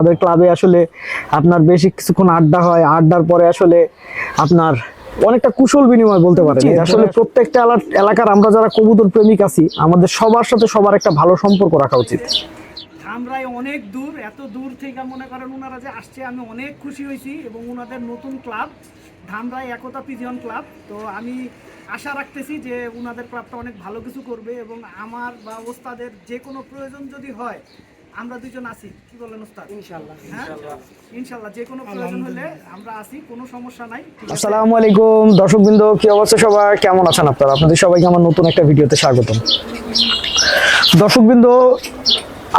আমাদের ক্লাবে আসলে আপনার বেশি কিছুক্ষণ আড্ডা হয়, আড্ডার পরে আসলে আপনার অনেকটা কুশল বিনিময় বলতে পারেন। আসলে প্রত্যেকটা এলাকার আমরা যারা কবুতর প্রেমিক আছি, আমাদের সবার সাথে সবার একটা ভালো সম্পর্ক রাখা উচিত। ধামরাই অনেক দূর, এত দূর থেকে মনে করেন ওনারা যে আসছে, আমি অনেক খুশি হয়েছি। এবং ওনাদের নতুন ক্লাব ধামরাই একতা পিজিয়ন ক্লাব, তো আমি আশা রাখতেছি যে ওনাদের ক্লাবটা অনেক ভালো কিছু করবে। এবং আমার বা ওস্তাদের যে কোনো প্রয়োজন যদি হয়, আমরা দুজন আছি, কি বলেন ওস্তাদ? ইনশাআল্লাহ, হ্যাঁ ইনশাআল্লাহ, যে কোনো প্রয়োজন হলে আমরা আছি, কোনো সমস্যা নাই। আসসালামু আলাইকুম দর্শকবৃন্দ, কি অবস্থা সবার, কেমন আছেন আপনারা? আপনাদের সবাইকে আমার নতুন একটা ভিডিওতে স্বাগতম। দর্শকবৃন্দ,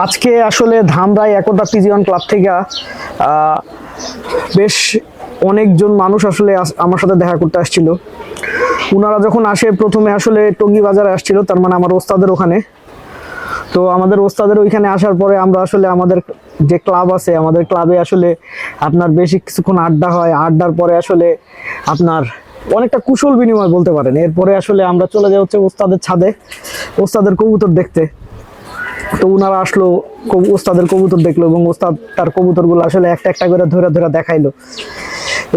আজকে আসলে ধামরাই একতা পিজিয়ন ক্লাব থেকে বেশ অনেকজন মানুষ আসলে আমার সাথে দেখা করতে আসছিল। ওনারা যখন আসে, প্রথমে আসলে টঙ্গী বাজারে আসছিল, তার মানে আমার ওস্তাদের ওখানে। তো আমাদের ওস্তাদের ওইখানে আসার পরে আমরা আসলে আমাদের যে ক্লাব আছে, আমাদের ক্লাবে আসলে আপনার বেশি কিছুক্ষণ আড্ডা হয়, আড্ডার পরে আসলে আপনার অনেকটা কুশল বিনিময় বলতে পারেন। এরপরে আসলে আমরা চলে যাই হচ্ছে ওস্তাদের ছাদে, ওস্তাদের কবুতর দেখতে। তো ওনারা আসলো, ওস্তাদের কবুতর দেখলো এবং ওস্তাদ তার কবুতরগুলো আসলে একটা একটা করে ধরে ধরে দেখাইলো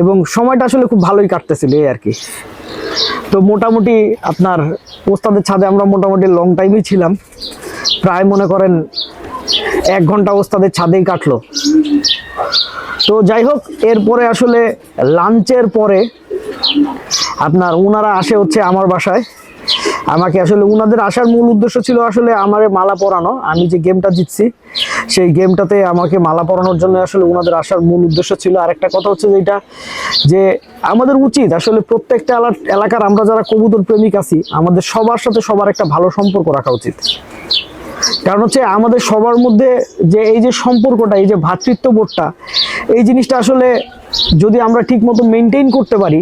এবং সময়টা আসলে খুব ভালোই কাটতেছিল এই আর কি। তো মোটামুটি আপনার ওস্তাদের ছাদে আমরা মোটামুটি লং টাইমই ছিলাম, প্রায় মনে করেন 1 ঘন্টা ওস্তাদের ছাদেই কাটলো। তো যাই হোক, এরপরে আসলে লাঞ্চের পরে আপনার ওনারা আসে হচ্ছে আমার বাসায়। আমাকে আসলে ওনাদের আসার মূল উদ্দেশ্য ছিল আসলে আমার মালা পরানো। আমি যে গেমটা জিতছি, সেই গেমটাতে আমাকে মালা পরানোর জন্য আসলে ওনাদের আসার মূল উদ্দেশ্য ছিল। আর একটা কথা হচ্ছে যেটা, যে আমাদের উচিত আসলে প্রত্যেকটা এলাকার আমরা যারা কবুতর প্রেমিক আছি, আমাদের সবার সাথে সবার একটা ভালো সম্পর্ক রাখা উচিত। কারণ হচ্ছে আমাদের সবার মধ্যে যে এই যে সম্পর্কটা, এই যে ভ্রাতৃত্ববোধটা, এই জিনিসটা আসলে যদি আমরা ঠিক মতো মেনটেন করতে পারি,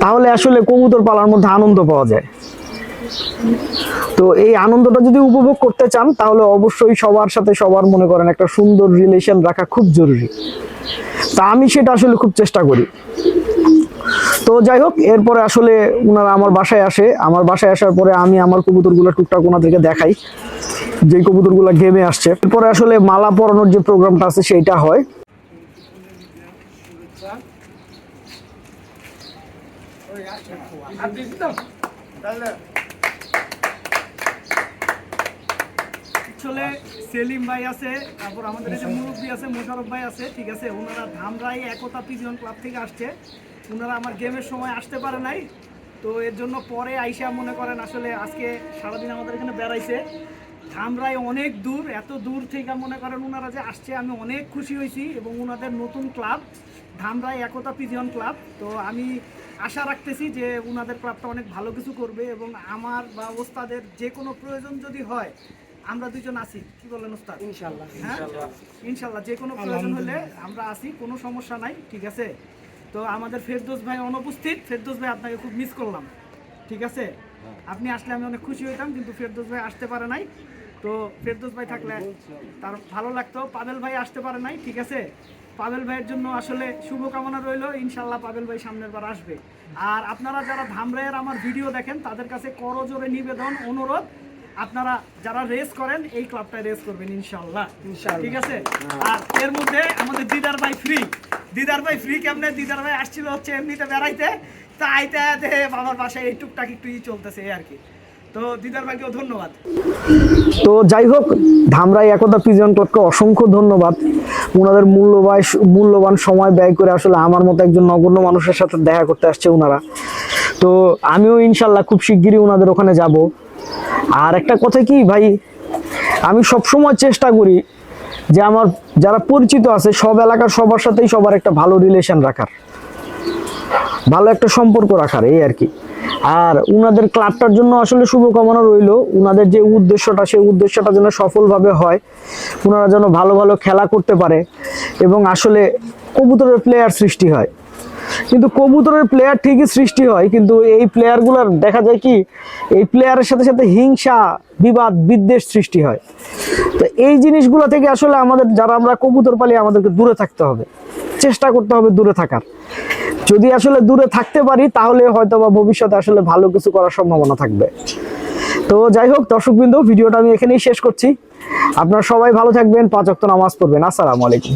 তাহলে আসলে কবুতর পালার মধ্যে আনন্দ পাওয়া যায়। তো এই আনন্দটা যদি উপভোগ করতে চান, তাহলে অবশ্যই সবার সাথে সবার মনে করেন একটা সুন্দর রিলেশন রাখা খুব জরুরি। তা আমি সেটা আসলে খুব চেষ্টা করি। তো যাই হোক, এরপরে আসলে ওনারা আমার বাসায় আসে। আমার বাসায় আসার পরে আমি আমার কবুতরগুলো টুকটাক ওনাদেরকে দেখাই, যে কবুতরগুলো গেমে আসছে। এরপরে আসলে মালা পরানোর যে প্রোগ্রামটা আছে সেইটা হয়। আসলে সেলিম ভাই আছে, তারপর আমাদের যে মুরব্বী আছে মোশারফ ভাই আছে, ঠিক আছে। ওনারা ধামরাই একতা পিজিয়ন ক্লাব থেকে আসছে। ওনারা আমার গেমের সময় আসতে পারে নাই, তো এর জন্য পরে আইসা মনে করেন আসলে আজকে সারাদিন আমাদের এখানে বেড়াইছে। ধামরাই অনেক দূর, এত দূর থেকে মনে করেন ওনারা যে আসছে, আমি অনেক খুশি হয়েছি। এবং ওনাদের নতুন ক্লাব ধামরাই একতা পিজিয়ন ক্লাব, তো আমি আশা রাখতেছি যে ওনাদের ক্লাবটা অনেক ভালো কিছু করবে। এবং আমার বা ওস্তাদের যে কোনো প্রয়োজন যদি হয়, আমরা দুজন আছি, কি বলেন ওস্তাদ? ইনশাআল্লাহ, হ্যাঁ ইনশাআল্লাহ, যে কোনো প্রয়োজন হলে আমরা আছি, কোনো সমস্যা নাই, ঠিক আছে। তো আমাদের ফেরদৌস ভাই অনুপস্থিত। ফেরদৌস ভাই, আপনাকে খুব মিস করলাম, ঠিক আছে। আপনি আসলে আমি অনেক খুশি হইতাম, কিন্তু ফেরদৌস ভাই আসতে পারে নাই। তো ফেরদৌস ভাই থাকলে তার ভালো লাগতো। পাবেল ভাই আসতে পারে নাই, ঠিক আছে। পাবেল ভাইয়ের জন্য আসলে শুভকামনা রইল, ইনশাল্লাহ পাবেল ভাই সামনের বার আসবে। আর আপনারা যারা ধামরাইয়ের আমার ভিডিও দেখেন, তাদের কাছে করজোরে নিবেদন, অনুরোধ, আপনারা যারা রেস করেন এই ক্লাবটায় রেস করবেন ইনশাল্লাহ, ঠিক আছে। আর এর মধ্যে আমাদের দিদার ভাই ফ্রি। দিদার ভাই ফ্রি কেমনে? দিদার ভাই আসছিল হচ্ছে এমনিতে বেড়াইতে, তা আইতে আইতে বাবার বাসায় এই টুকটাক একটু চলতেছে এই আর কি। তো দিদার ভাইকেও ধন্যবাদ। তো যাই হোক, ধামরাই একতা পিজিয়ন ক্লাবকে অসংখ্য ধন্যবাদ। ওনাদের মূল্যবান সময় ব্যয় করে আসলে আমার মতো একজন নগণ্য মানুষের সাথে দেখা করতে আসছে ওনারা। তো আমিও ইনশাল্লাহ খুব শিগগিরই ওনাদের ওখানে যাব। আর একটা কথা কি ভাই, আমি সবসময় চেষ্টা করি যে আমার যারা পরিচিত আছে সব এলাকার সবার সাথেই সবার একটা ভালো রিলেশন রাখার, ভালো একটা সম্পর্ক রাখার, এই আর কি। আর উনাদের ক্লাবটার জন্য আসলে শুভকামনা রইল। উনাদের যে উদ্দেশ্যটা, সেই উদ্দেশ্যটা যেন সফলভাবে হয়, ওনারা যেন ভালো ভালো খেলা করতে পারে এবং আসলে কবুতরের প্লেয়ার সৃষ্টি হয়। কিন্তু কবুতরের প্লেয়ার ঠিকই সৃষ্টি হয়, কিন্তু এই প্লেয়ারগুলোর দেখা যায় কি, এই প্লেয়ারের সাথে সাথে হিংসা, বিবাদ, বিদ্বেষ সৃষ্টি হয়। তো এই জিনিসগুলো থেকে আসলে আমাদের যারা আমরা কবুতর পালি, আমাদেরকে দূরে থাকতে হবে, চেষ্টা করতে হবে দূরে থাকার। যদি আসলে দূরে থাকতে পারি, তাহলে হয়তো বা ভবিষ্যতে আসলে ভালো কিছু করার সম্ভাবনা থাকবে। তো যাই হোক দর্শকবৃন্দ, ভিডিওটা আমি এখানেই শেষ করছি। আপনারা সবাই ভালো থাকবেন, 5 ওয়াক্ত নামাজ পড়বেন। আসসালামু আলাইকুম।